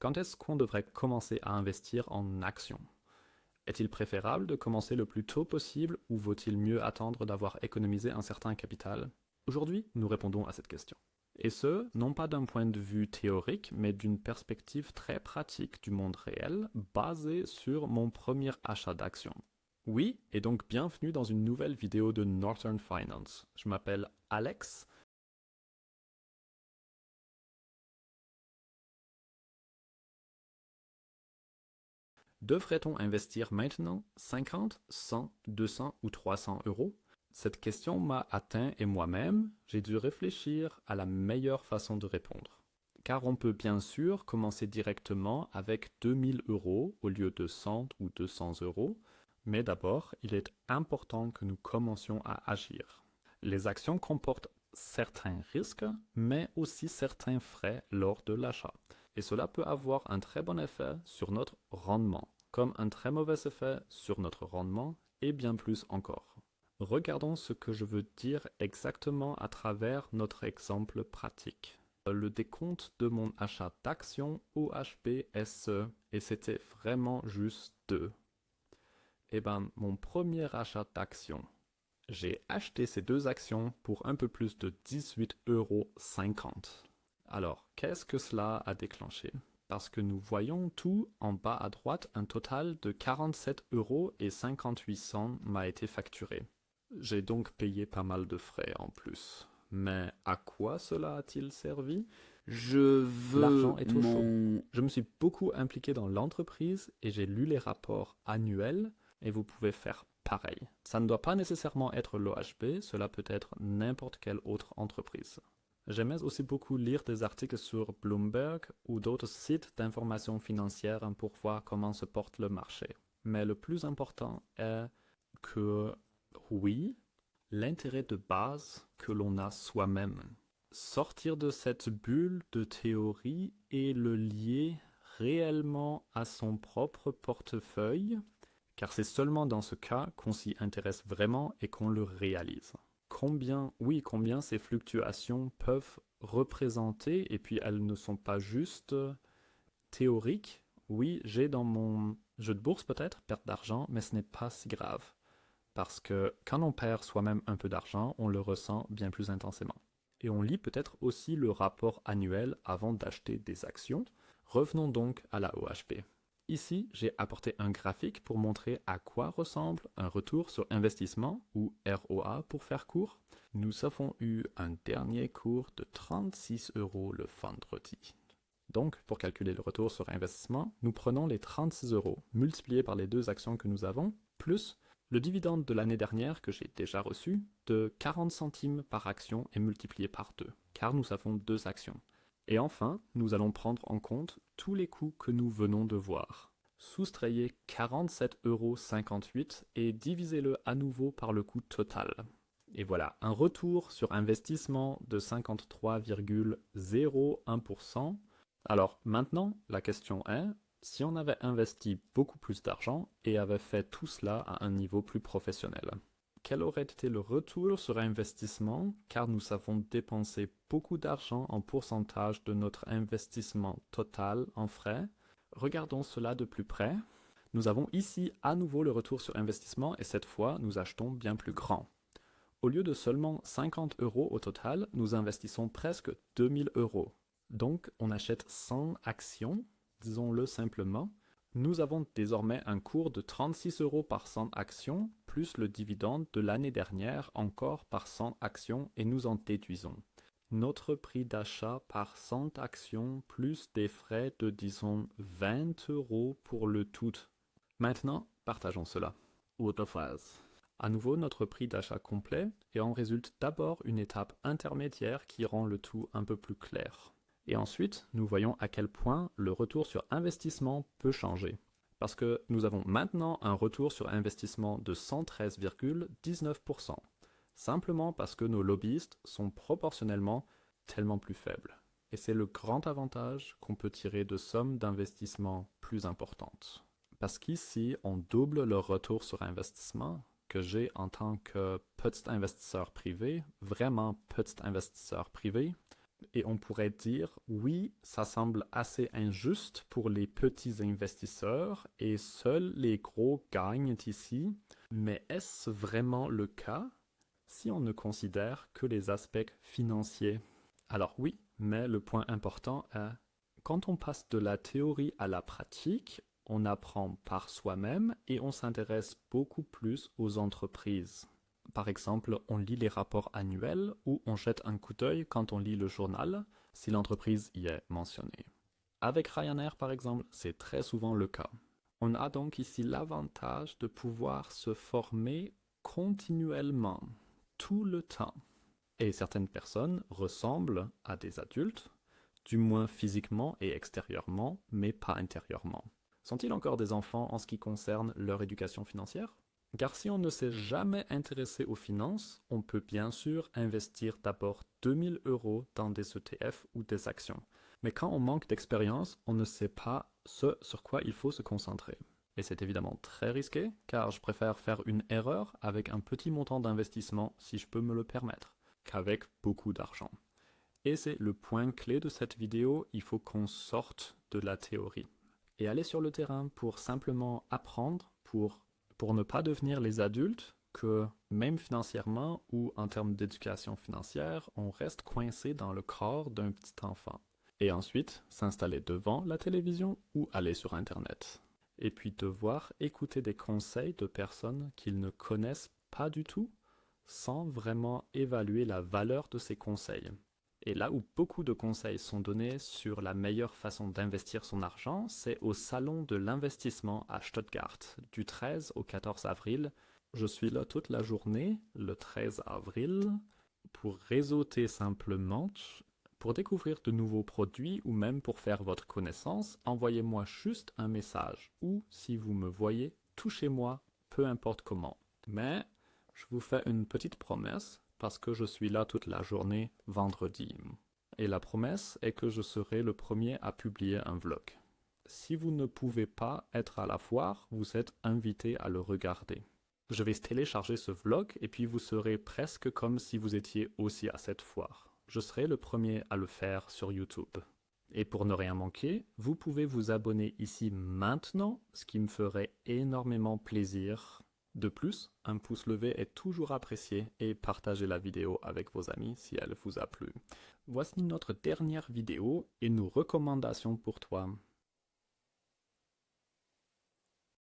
Quand est-ce qu'on devrait commencer à investir en actions? Est-il préférable de commencer le plus tôt possible ou vaut-il mieux attendre d'avoir économisé un certain capital? Aujourd'hui, nous répondons à cette question. Et ce, non pas d'un point de vue théorique, mais d'une perspective très pratique du monde réel, basée sur mon premier achat d'actions. Oui, et donc bienvenue dans une nouvelle vidéo de Northern Finance. Je m'appelle Alex. Devrait-on investir maintenant 50, 100, 200 ou 300 euros? Cette question m'a atteint et moi-même, j'ai dû réfléchir à la meilleure façon de répondre. Car on peut bien sûr commencer directement avec 2000 euros au lieu de 100 ou 200 euros, mais d'abord, il est important que nous commencions à agir. Les actions comportent certains risques, mais aussi certains frais lors de l'achat. Et cela peut avoir un très bon effet sur notre rendement, comme un très mauvais effet sur notre rendement et bien plus encore. Regardons ce que je veux dire exactement à travers notre exemple pratique. Le décompte de mon achat d'actions OHP SE, et c'était vraiment juste 2. Eh ben, mon premier achat d'actions, j'ai acheté ces deux actions pour un peu plus de 18,50 €. Alors, qu'est-ce que cela a déclenché? Parce que nous voyons tout en bas à droite, un total de 47,58 € m'a été facturé. J'ai donc payé pas mal de frais en plus. Mais à quoi cela a-t-il servi? Je L'argent veux est au chaud. mon... Je me suis beaucoup impliqué dans l'entreprise et j'ai lu les rapports annuels et vous pouvez faire pareil. Ça ne doit pas nécessairement être l'OHB, cela peut être n'importe quelle autre entreprise. J'aimais aussi beaucoup lire des articles sur Bloomberg ou d'autres sites d'information financière pour voir comment se porte le marché. Mais le plus important est que, oui, l'intérêt de base que l'on a soi-même. Sortir de cette bulle de théorie et le lier réellement à son propre portefeuille, car c'est seulement dans ce cas qu'on s'y intéresse vraiment et qu'on le réalise. Combien ces fluctuations peuvent représenter, et puis elles ne sont pas juste théoriques. Oui, j'ai dans mon jeu de bourse peut-être perte d'argent, mais ce n'est pas si grave. Parce que quand on perd soi-même un peu d'argent, on le ressent bien plus intensément. Et on lit peut-être aussi le rapport annuel avant d'acheter des actions. Revenons donc à la OHP. Ici, j'ai apporté un graphique pour montrer à quoi ressemble un retour sur investissement, ou ROA pour faire court. Nous avons eu un dernier cours de 36 € le vendredi. Donc, pour calculer le retour sur investissement, nous prenons les 36 € multipliés par les deux actions que nous avons, plus le dividende de l'année dernière que j'ai déjà reçu de 40 centimes par action est multiplié par 2, car nous avons deux actions. Et enfin, nous allons prendre en compte tous les coûts que nous venons de voir. Soustrayez 47,58 € et divisez-le à nouveau par le coût total. Et voilà, un retour sur investissement de 53,01%. Alors maintenant, la question est, si on avait investi beaucoup plus d'argent et avait fait tout cela à un niveau plus professionnel, quel aurait été le retour sur investissement car nous avons dépensé beaucoup d'argent en pourcentage de notre investissement total en frais? Regardons cela de plus près. Nous avons ici à nouveau le retour sur investissement et cette fois nous achetons bien plus grand. Au lieu de seulement 50 € au total, nous investissons presque 2000 €. Donc on achète 100 actions, disons-le simplement. Nous avons désormais un cours de 36 € par 100 actions, plus le dividende de l'année dernière encore par 100 actions et nous en déduisons. Notre prix d'achat par 100 actions plus des frais de disons 20 € pour le tout. Maintenant, partageons cela. Autre phrase. À nouveau notre prix d'achat complet et en résulte d'abord une étape intermédiaire qui rend le tout un peu plus clair. Et ensuite, nous voyons à quel point le retour sur investissement peut changer. Parce que nous avons maintenant un retour sur investissement de 113,19%. Simplement parce que nos lobbyistes sont proportionnellement tellement plus faibles. Et c'est le grand avantage qu'on peut tirer de sommes d'investissement plus importantes. Parce qu'ici, on double le retour sur investissement que j'ai en tant que petit investisseur privé, vraiment petit investisseur privé. Et on pourrait dire, oui, ça semble assez injuste pour les petits investisseurs et seuls les gros gagnent ici. Mais est-ce vraiment le cas si on ne considère que les aspects financiers? Alors oui, mais le point important est, quand on passe de la théorie à la pratique, on apprend par soi-même et on s'intéresse beaucoup plus aux entreprises. Par exemple, on lit les rapports annuels ou on jette un coup d'œil quand on lit le journal, si l'entreprise y est mentionnée. Avec Ryanair, par exemple, c'est très souvent le cas. On a donc ici l'avantage de pouvoir se former continuellement, tout le temps. Et certaines personnes ressemblent à des adultes, du moins physiquement et extérieurement, mais pas intérieurement. Sont-ils encore des enfants en ce qui concerne leur éducation financière? Car si on ne s'est jamais intéressé aux finances, on peut bien sûr investir d'abord 2000 € dans des ETF ou des actions. Mais quand on manque d'expérience, on ne sait pas ce sur quoi il faut se concentrer. Et c'est évidemment très risqué, car je préfère faire une erreur avec un petit montant d'investissement, si je peux me le permettre, qu'avec beaucoup d'argent. Et c'est le point clé de cette vidéo, il faut qu'on sorte de la théorie. Et aller sur le terrain pour simplement apprendre, pour ne pas devenir les adultes que, même financièrement ou en termes d'éducation financière, on reste coincé dans le corps d'un petit enfant. Et ensuite, s'installer devant la télévision ou aller sur Internet. Et puis devoir écouter des conseils de personnes qu'ils ne connaissent pas du tout, sans vraiment évaluer la valeur de ces conseils. Et là où beaucoup de conseils sont donnés sur la meilleure façon d'investir son argent, c'est au salon de l'investissement à Stuttgart, du 13 au 14 avril. Je suis là toute la journée, le 13 avril, pour réseauter simplement. Pour découvrir de nouveaux produits ou même pour faire votre connaissance, envoyez-moi juste un message ou, si vous me voyez, touchez-moi, peu importe comment. Mais je vous fais une petite promesse parce que je suis là toute la journée vendredi. Et la promesse est que je serai le premier à publier un vlog. Si vous ne pouvez pas être à la foire, vous êtes invité à le regarder. Je vais télécharger ce vlog et puis vous serez presque comme si vous étiez aussi à cette foire. Je serai le premier à le faire sur YouTube. Et pour ne rien manquer, vous pouvez vous abonner ici maintenant, ce qui me ferait énormément plaisir. De plus, un pouce levé est toujours apprécié et partagez la vidéo avec vos amis si elle vous a plu. Voici notre dernière vidéo et nos recommandations pour toi.